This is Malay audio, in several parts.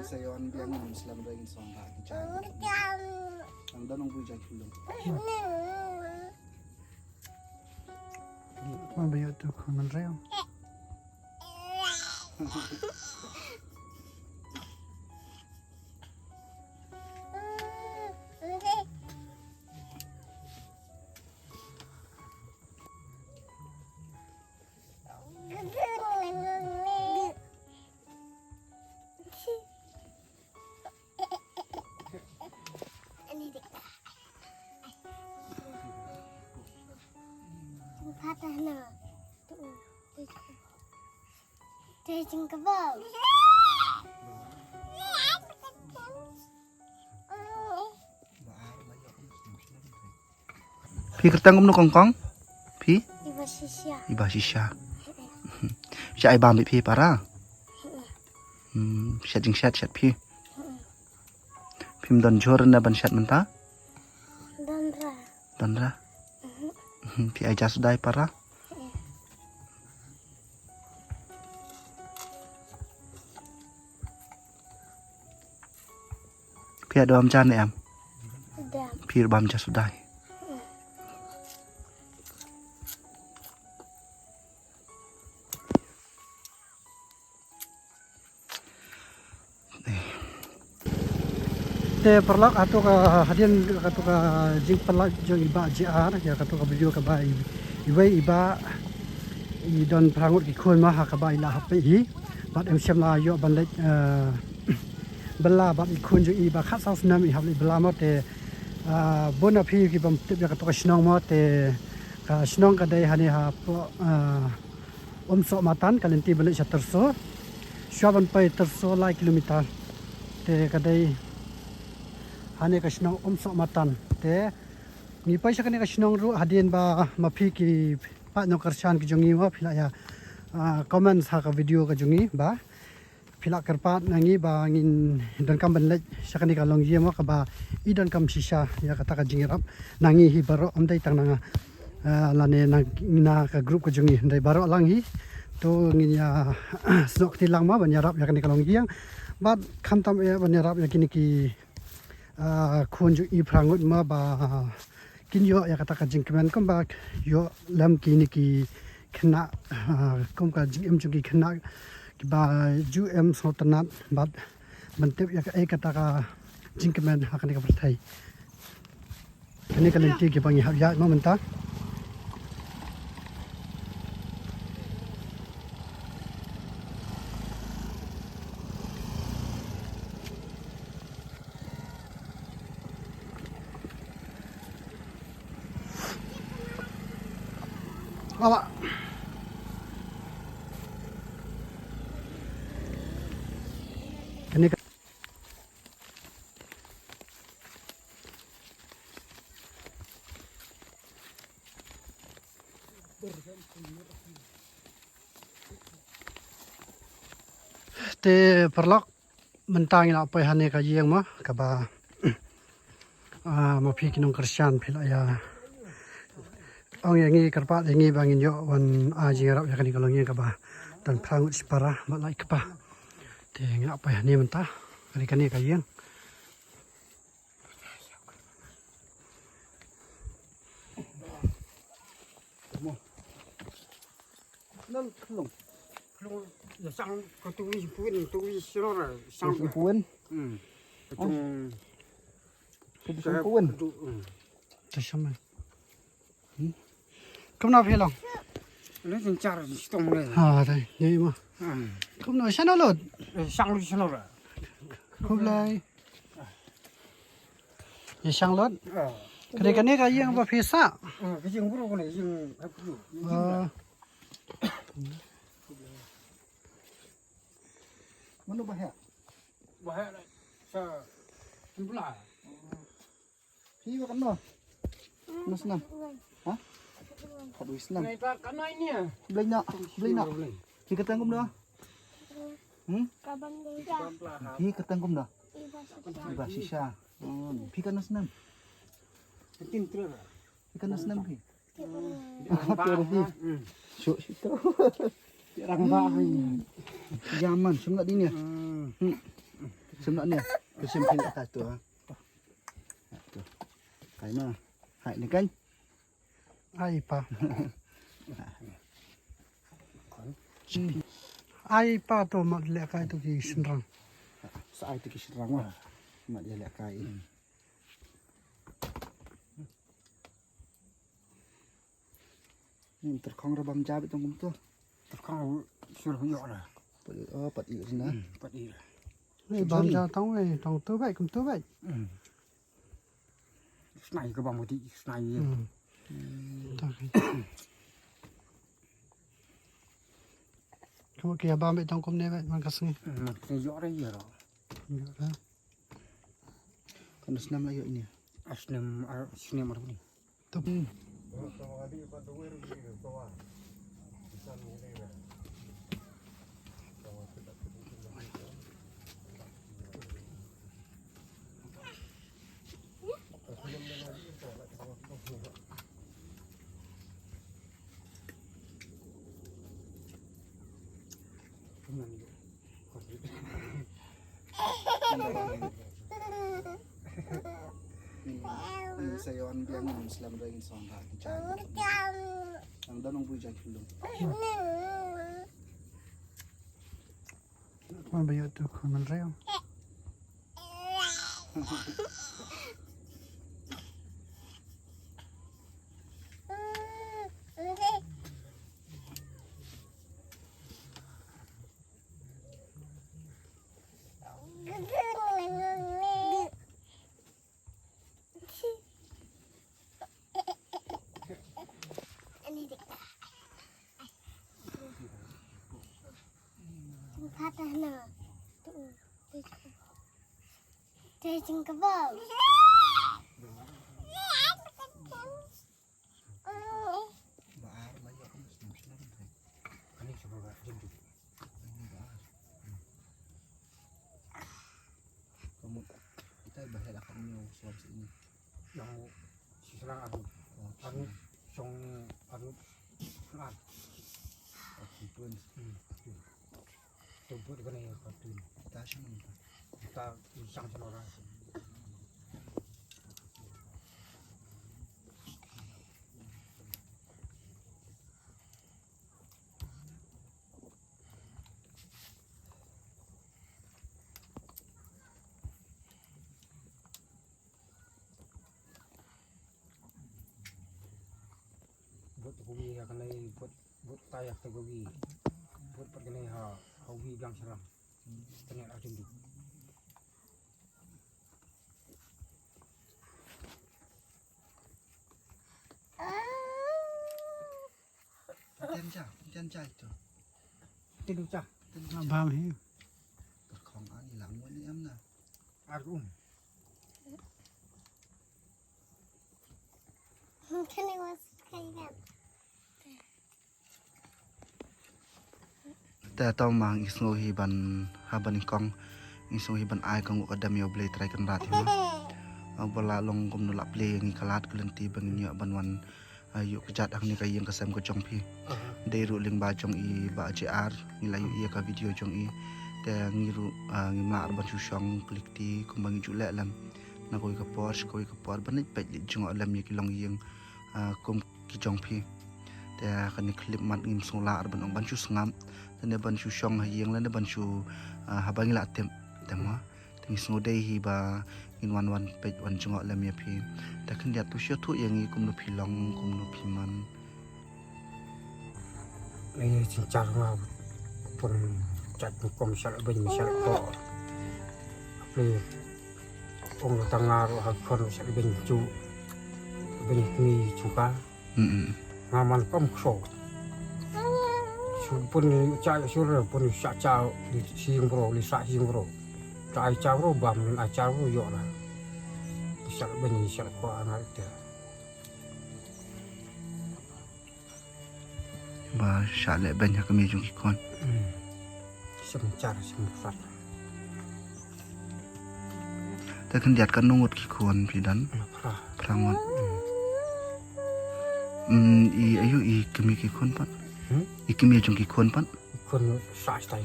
Sayon biang Muslim daging songa kican. Ang danong bujang kulong. Mabayo to kaman rayo. Chasing kebab. Pi kertang kum no kongkong. Pi Iba sisya. iba sisya. Sya ai bam pi para. Sya jing sya pi. Pim don jor na ban syat menta. Donra. Donra. Pi ai jas dai para. Pi ada am chan em. Udah. Pi bam jas dai. Te perlak atau ka hadian atau ka jing perlak jo iba JR ya atau ka video ka ba iba I don prangut ki khun ma ha ka ba ila hape hi bat em syam la yo ban lek bela bat I khun jo iba khat saus nam I habli bela mo te bona phi ki bam tip ya ka to ka snong mo te ka snong ka dai hani ha po so matan kalenti balik sa terso syaban pai terso la kilometer te ka dai hane ka snong so matan te ni paisa kane ka snong ru hadien ba mapi ki pa no karshan ki jongi wa phila ya comments ha ka video ka jongi ba phila karpat nangi ba ngin don kam ban le sakani ka longji mo ka ba I don kam sisa ya kata ka jingirap nangi hi baro amdai tang nanga lane na ka group ka jongi dai baro lang hi to ngin ya snok ti lang ma ban yarap ya kani ka longji yang ba kham tam ya ban yarap ya kini ki khun ju I prangut ma ba kin yo ya kata ka jingkemen kom ba yo lam kini ki khna kom ka jingem ju ki khna ki ba ju em so tanat ba bantep ya ka kata ka jingkemen ha kani ka perthai kani ka lenti ki bangi ha ya ma menta awak kani ka te perlok mentang ina apa hane ka yeng ma ka ba ma phi kinong Kristyan phila ya ong yangi karpat yangi bangin yo wan aji rap ya kani kalong yang ka ba dan prangut sipara ma lai ka pa te nga apa hane menta kani ka yeng Nang kelong ya sang ketui puin tui sirora sang Puan. ketung Puan. te sama kom na phi long ini tincar stong le ha dai ye ma kom na sana lot sang lu sirora kom lai ye sang lot kani ka yeng ba phi sa cái dương buru con này dương hấp dụ Mana bahaya? bahaya đấy sa jumlah Pi ba kano? Mas nam. Ha? Kadu islam. này ta cái này nè Blay na. Pi katangkum na. Kaban dia. Pi katangkum na. Iba sisya. Iba sisya. Pi kanas nam. tin terus Pi kanas nam pi. Syuk situ. Orang bahay. Yaman, semlat ini ya. Semlat ni. Kesimpan kat tu ah. Tu. Kai na. Hai ni kan. Ai pa. Ai pa to mak le kai tu ki senrang. Sai tu kisrang wah. Mak dia lek kai. Ni terkong rabam jabit tong kum tu. Kau suruh yok lah. Pat i sini. Pati. Ni bam ja tong ai tong tu bai kum tu bai. Snai ke bang mati snai. Kamu kia bam bai tong kum ne bai man kasni. Ni yok dah ya. Kan senam lah yuk ini. Asnem apa ni? Tu. Sayon biang Islam daging song hak kican. Ang danong bujang kulung. Man bai tu kun man reo. Patah Chasing kebab. Baar lah yuk kamu senam. Ini coba jemput. Kamu kita bahaya akan nyawa suam sini. Yang silang anu song anu selan. Oke pun Jemput kan ya patun. kita senam. Kita isang selora. Buat kopi akan lagi buat tayak kopi. Buat perkenai hobi bilang serang. Ternyata jemput. Tian cah itu. Tidur cah. Bam hi. Terkong ani lang mo ni am na. Aku. Kan ni was kayak Ta tau mang isngo hi ban haban kong isngo hi ban ai kong ko dam yo blay try kan rat hi. Bala long kum no la play ngi kalat kelenti bang ni ban wan ayu kejat ang ni kayeng kasam ko jong pi. Dei ru ling ba jong i ba JR ni la yu ia ka video jong i te ngi ru ngi ma ban chu shong klik ti kum bang ju le lam na koi ka Porsche koi ka por ban ni pet li jong lam ni ki long yeng kum ki jong pi te kan ni clip mat ngim song la ban ong ban chu sngam te ne ban chu shong ha yeng la ne ban chu ha bang la tem ma ting sno dei hi ba in wan pet wan jong lam ya pi ta kan dia tu syo tu yang i kum no pi long kum no pi man Ini cincar mau pun cat kom sal ben sal ko. Apli ong tangar hakon sal ben cu. Ben ni cuka. Ngaman kom kso. Su pun cha sur pun sa cha di sing bro li sa sing bro. Cha cha bro bam ni a cha bro yo la. Sal ben sal ko anak dia. Ba shale ben ha kami jung ikon Semencar semufat. ta kan diat kan nungut ki kon pi dan Pra. prangot I ayo I kami ki kon pat. Hmm? I kami jong ki kon pat. Kon sa stay.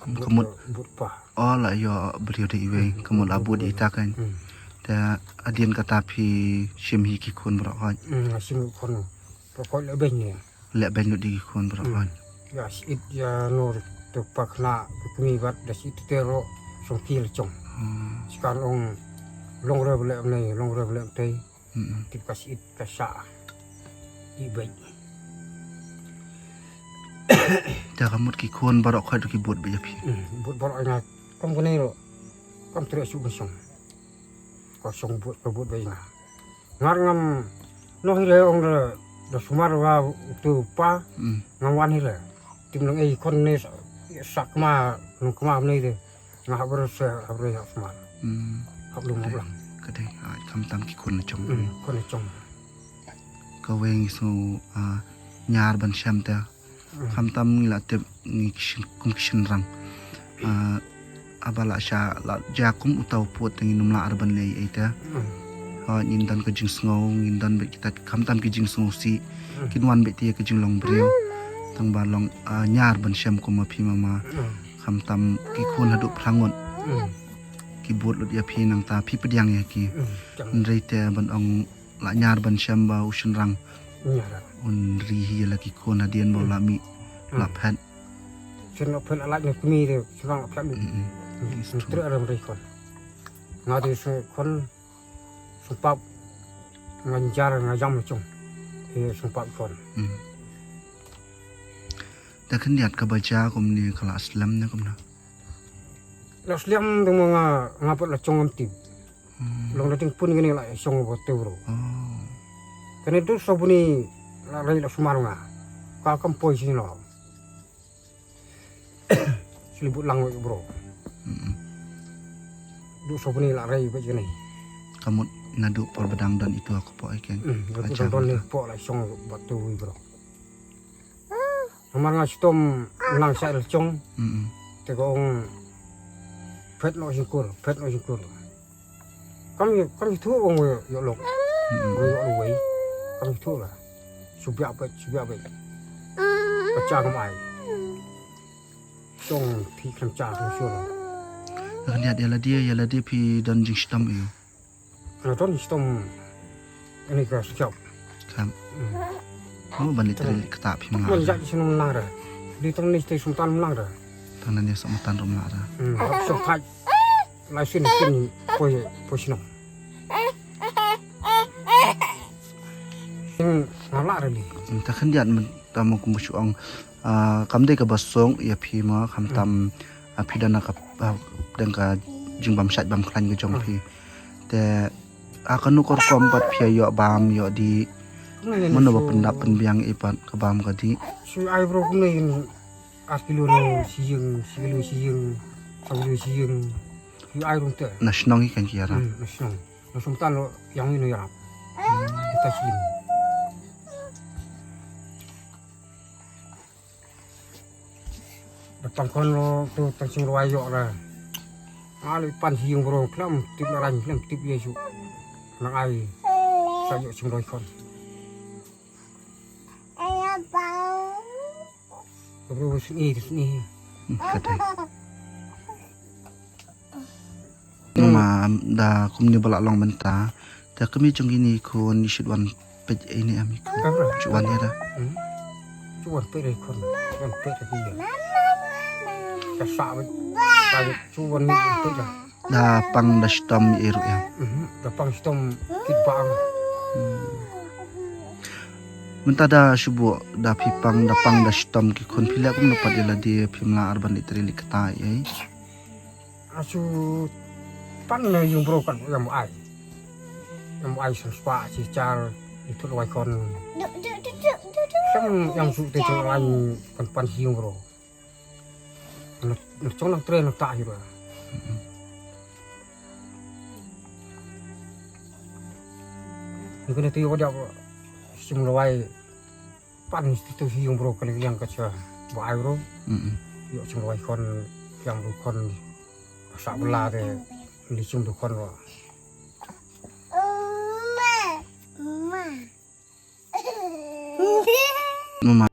Kamut but pa. oh la yo beliau de iwe kamut abu di itakan. Ta adian kata pi shim hi ki kon bro kan. Sim kon pokok lebih ni. Lek ben di ki kon bro kan. Ya sit ya nur tu pakna kami bat da sit tero song kil chong. Sekarang long rebel ni long rebel tei tip kasit kasa ibai. Ta kamut ki kon bro khoi ki bot be pi. But ina kom kene ro kom terus su song. Kosong buat kebut bayi na. Ngar ngam no hile ong da sumar wa tu pa ngawan hile. Tim nang ei kon ne sak ma nung kema ne de. Ngah ber se abre ya sumar. Hablum mablang. Kadai kam tam ki kon chong. Kon chong. Ka weng so nyar ban sham ta. Kam tam ngi la te ngi kishin rang. Abala sha la jakum utau pot ngi numla arban lei eta. Nyin dan ke jing sngo nyin dan be kita kam tam ki jing sngo si kinwan be ti ke jing long breu tang ba long nyar ban sham ko ma phi mama kam tam ki khon hadu prangon ki bot lut ya phi nang ta phi pediang ya ki rei te ban ong la nyar ban sham ba ushin rang un ri hi la ki khon hadian ba la mi la phat Sen pen alak ni kumi de serang phat Terus ada mereka. Ngadi kon sumpah ngajar ngajam macam. Sumpah kon. Ta kan diat ka baca kum ni kala aslam na kum na. Las liam dengan ngapot la congam tip. Long dating pun gini la song bote bro. Kan itu sabuni la rai la sumarunga. Ka kampoi sini lo. Selibut lang bro. Du sabuni la rai ba gini. Kamu nadu por bedang dan itu aku po iken. Baca don ni po la song bote bro. Amar nga stom nang sa chong. Tegong pet no singkur. Kami thu ông yo lok. Yo wei. Kami thu la. Subya bet. Baca kam ai. Song thi kam cha thu syon. Kan diat ya la dia pi dan jing stam iyo. Na don stom ini ka skap. Kam. Oh bandit tadi kata pi Mon mengar. ja sinum nang ra. Di tong ni stay sultan nang ra. Tangan dia sama tan rom lara. Hak sok thai. Lai sin po sinum. Ngala ra ni. Ta kan diat tamu kumbushu ong kam de ka basong ya pi ma kam tam pi dana ka dan ka jing bam sat bam klan ke jong pi. Te akan nukor kompat pi yo bam yo di mana ba pendap penbiang ipat ke bam ka di. Si ai bro kum ni askilo ni siyeng sabulu siyeng. Si ai rum te. Nasional ikan kiara. Nasional. Sultan lo yang ini ya. Kita slim. Datang kon lo tu tang lo ayo ra. Ali pan siyeng bro klam tip narang klam tip yesu. Nang ai sayo sing roi kon. Bro sini. Kadai. Nama da kumni balak long benta. Da kami jong ini ko ni shidwan pej ini ami ko. Cuan ya da. Cuan pe dei kon. Cuan pe ta dia. Ka sa ba. Ka cuan ni pe da. Da pang da stam eru ya. Da pang stom kit bang. Menta da shubu da pipang da pang da stam ki kon pila kum dapat dia la dia pimla arban literally kata ai. Asu pan na yung bro kan yang ai. Yang ai spa si char itu lo kon. Yang su te chu ai kan pan hiung bro. Nó trong năng tren nó tại rồi. Những cái này tiêu có đẹp chung là ai pan itu hiung bro kali yang kaca ai bro. Yo chung là ai kon yang bro kon sa bela de li chung du kon ro. Mama